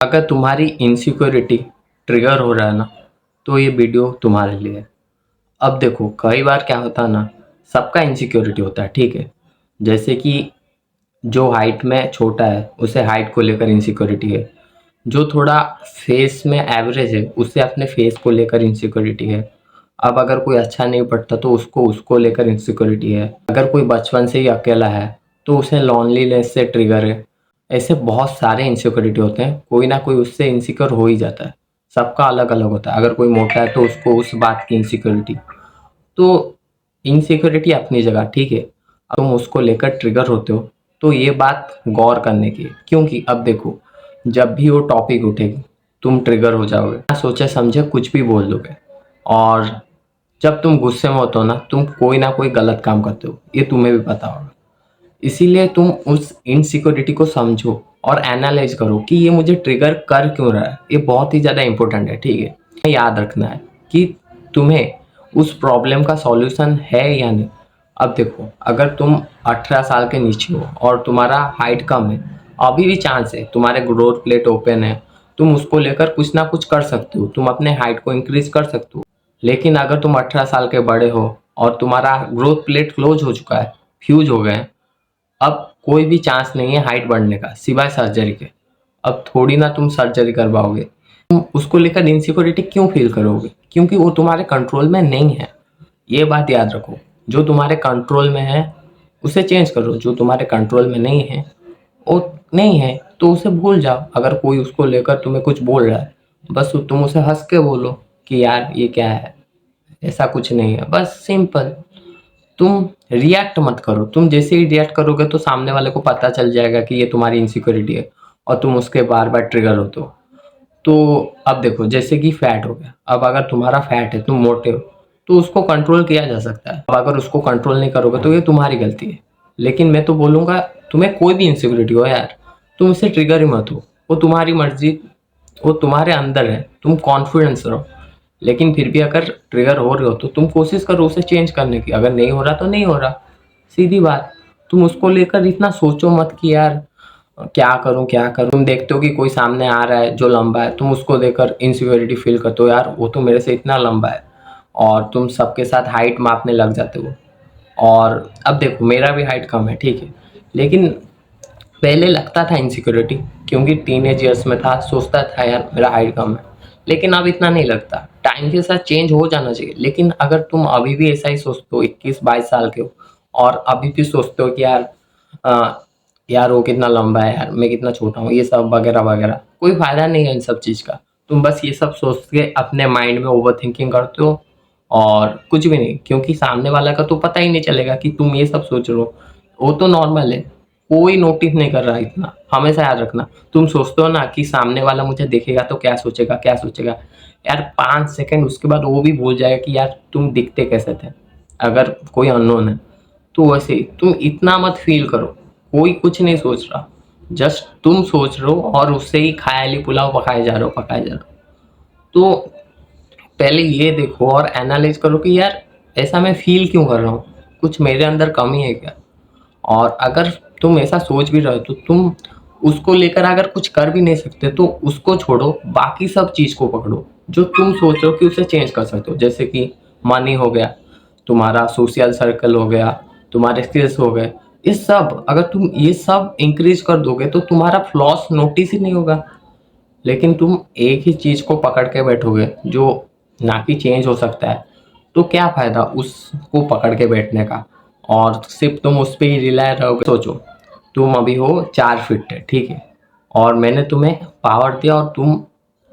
अगर तुम्हारी insecurity trigger हो रहा है ना, तो ये वीडियो तुम्हारे लिए है। अब देखो, कई बार क्या होता है ना, सबका इनसिक्योरिटी होता है, ठीक है। जैसे कि जो हाइट में छोटा है उसे हाइट को लेकर इनसिक्योरिटी है, जो थोड़ा फेस में एवरेज है उसे अपने फेस को लेकर इनसिक्योरिटी है। अब अगर कोई अच्छा नहीं पढ़ता तो उसको उसको लेकर इनसिक्योरिटी है। अगर कोई बचपन से ही अकेला है तो उसे लॉनलीनेस से ट्रिगर है। ऐसे बहुत सारे इनसिक्योरिटी होते हैं, कोई ना कोई उससे इनसिक्योर हो ही जाता है। सबका अलग अलग होता है। अगर कोई मोटा है तो उसको उस बात की इनसिक्योरिटी। तो इनसिक्योरिटी अपनी जगह ठीक है, तुम उसको लेकर ट्रिगर होते हो तो ये बात गौर करने की है। क्योंकि अब देखो, जब भी वो टॉपिक उठेगी तुम ट्रिगर हो जाओगे, ना सोचे समझे कुछ भी बोल दोगे। और जब तुम गुस्से में होते हो ना, तुम कोई ना कोई गलत काम करते हो, ये तुम्हें भी पता होगा। इसीलिए तुम उस इनसिक्योरिटी को समझो और एनालाइज करो कि ये मुझे ट्रिगर कर क्यों रहा है। ये बहुत ही ज़्यादा इंपॉर्टेंट है, ठीक है। याद रखना है कि तुम्हें उस प्रॉब्लम का सॉल्यूशन है या नहीं। अब देखो, अगर तुम 18 साल के नीचे हो और तुम्हारा हाइट कम है, अभी भी चांस है, तुम्हारे ग्रोथ प्लेट ओपन है, तुम उसको लेकर कुछ ना कुछ कर सकते हो, तुम अपने हाइट को इंक्रीज कर सकते हो। लेकिन अगर तुम 18 साल के बड़े हो और तुम्हारा ग्रोथ प्लेट क्लोज हो चुका है, फ्यूज हो गए हैं, अब कोई भी चांस नहीं है हाइट बढ़ने का सिवाय सर्जरी के। अब थोड़ी ना तुम सर्जरी करवाओगे। तुम उसको लेकर इनसिक्योरिटी क्यों फील करोगे? क्योंकि वो तुम्हारे कंट्रोल में नहीं है। ये बात याद रखो, जो तुम्हारे कंट्रोल में है उसे चेंज करो, जो तुम्हारे कंट्रोल में नहीं है वो नहीं है तो उसे भूल जाओ। अगर कोई उसको लेकर तुम्हें कुछ बोल रहा है, बस तुम उसे हंस के बोलो कि यार ये क्या है, ऐसा कुछ नहीं है, बस सिंपल। तुम रिएक्ट मत करो। तुम जैसे ही रिएक्ट करोगे तो सामने वाले को पता चल जाएगा कि ये तुम्हारी इनसिक्योरिटी है और तुम उसके बार बार ट्रिगर होते हो। तो अब देखो, जैसे कि फैट हो गया। अब अगर तुम्हारा फैट है, तुम मोटे हो, तो उसको कंट्रोल किया जा सकता है। अब अगर उसको कंट्रोल नहीं करोगे तो ये तुम्हारी गलती है। लेकिन मैं तो बोलूँगा, तुम्हें कोई भी इनसिक्योरिटी हो यार, तुम इससे ट्रिगर ही मत हो। वो तुम्हारी मर्जी, वो तुम्हारे अंदर है, तुम कॉन्फिडेंस रहो। लेकिन फिर भी अगर ट्रिगर हो रहे हो तो तुम कोशिश करो उसे चेंज करने की। अगर नहीं हो रहा तो नहीं हो रहा, सीधी बात। तुम उसको लेकर इतना सोचो मत कि यार क्या करूं क्या करूं। तुम देखते हो कि कोई सामने आ रहा है जो लंबा है, तुम उसको देखकर इनसिक्योरिटी फील करते हो, यार वो तो मेरे से इतना लंबा है, और तुम सबके साथ हाइट मापने लग जाते हो। और अब देखो, मेरा भी हाइट कम है, ठीक है, लेकिन पहले लगता था इनसिक्योरिटी, क्योंकि टीनेज ईयर्स में था, सोचता था यार मेरा हाइट कम है। लेकिन अब इतना नहीं लगता। टाइम के साथ चेंज हो जाना चाहिए। लेकिन अगर तुम अभी भी ऐसा ही सोचते हो, 21-22 साल के हो, और अभी भी सोचते हो कि यार अ, यार वो कितना लंबा है, यार मैं कितना छोटा हूँ, ये सब वगैरह वगैरह, कोई फायदा नहीं है इन सब चीज़ का। तुम बस ये सब सोच के अपने माइंड में ओवर थिंकिंग करते हो और कुछ भी नहीं। क्योंकि सामने वाला का तो पता ही नहीं चलेगा कि तुम ये सब सोच रहे हो। वो तो नॉर्मल है, कोई नोटिस नहीं कर रहा है इतना। हमेशा याद रखना, तुम सोचते हो ना कि सामने वाला मुझे देखेगा तो क्या सोचेगा क्या सोचेगा, यार 5 सेकंड उसके बाद वो भी भूल जाएगा कि यार तुम दिखते कैसे थे, अगर कोई अननोन है। तो वैसे ही तुम इतना मत फील करो, कोई कुछ नहीं सोच रहा, जस्ट तुम सोच रहे हो और उससे ही ख्याली पुलाव पकाए जा रहे हो पकाए जा रहे हो। तो पहले ये देखो और एनालाइज करो कि यार ऐसा मैं फील क्यों कर रहा हूँ, कुछ मेरे अंदर कमी है क्या। और अगर तुम ऐसा सोच भी रहे हो तो तुम उसको लेकर अगर कुछ कर भी नहीं सकते तो उसको छोड़ो, बाकी सब चीज़ को पकड़ो जो तुम सोच रहे हो कि उसे चेंज कर सकते हो। जैसे कि मनी हो गया, तुम्हारा सोशल सर्कल हो गया, तुम्हारे स्किल्स हो गए। इस सब अगर तुम ये सब इंक्रीज कर दोगे तो तुम्हारा फ्लॉस नोटिस ही नहीं होगा। लेकिन तुम एक ही चीज़ को पकड़ के बैठोगे जो ना कि चेंज हो सकता है, तो क्या फ़ायदा उसको पकड़ के बैठने का। और सिर्फ तुम उस पे ही रिलाय रहोगे। सोचो, तुम अभी हो 4 फीट है, ठीक है, और मैंने तुम्हें पावर दिया और तुम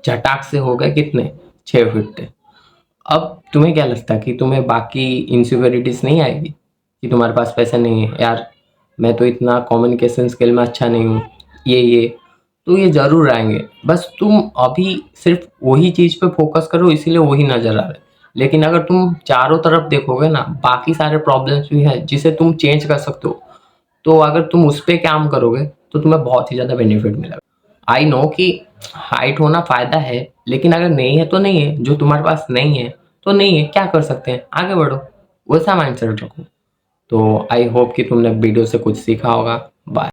झटाक से हो गए कितने, 6 फीट थे। अब तुम्हें क्या लगता है कि तुम्हें बाकी इनसिक्योरिटीज नहीं आएगी कि तुम्हारे पास पैसे नहीं है, यार मैं तो इतना कम्युनिकेशन स्किल में अच्छा नहीं हूँ, ये तो ये जरूर आएंगे। बस तुम अभी सिर्फ वही चीज पे फोकस करो, इसीलिए वही नजर आ रहा है। लेकिन अगर तुम चारों तरफ देखोगे ना, बाकी सारे प्रॉब्लम्स भी है जिसे तुम चेंज कर सकते हो। तो अगर तुम उस पे काम करोगे तो तुम्हें बहुत ही ज़्यादा बेनिफिट मिलेगा। आई नो कि हाइट होना फ़ायदा है, लेकिन अगर नहीं है तो नहीं है, जो तुम्हारे पास नहीं है तो नहीं है, क्या कर सकते हैं, आगे बढ़ो, वैसा माइंडसेट रखो। तो आई होप कि तुमने वीडियो से कुछ सीखा होगा। बाय।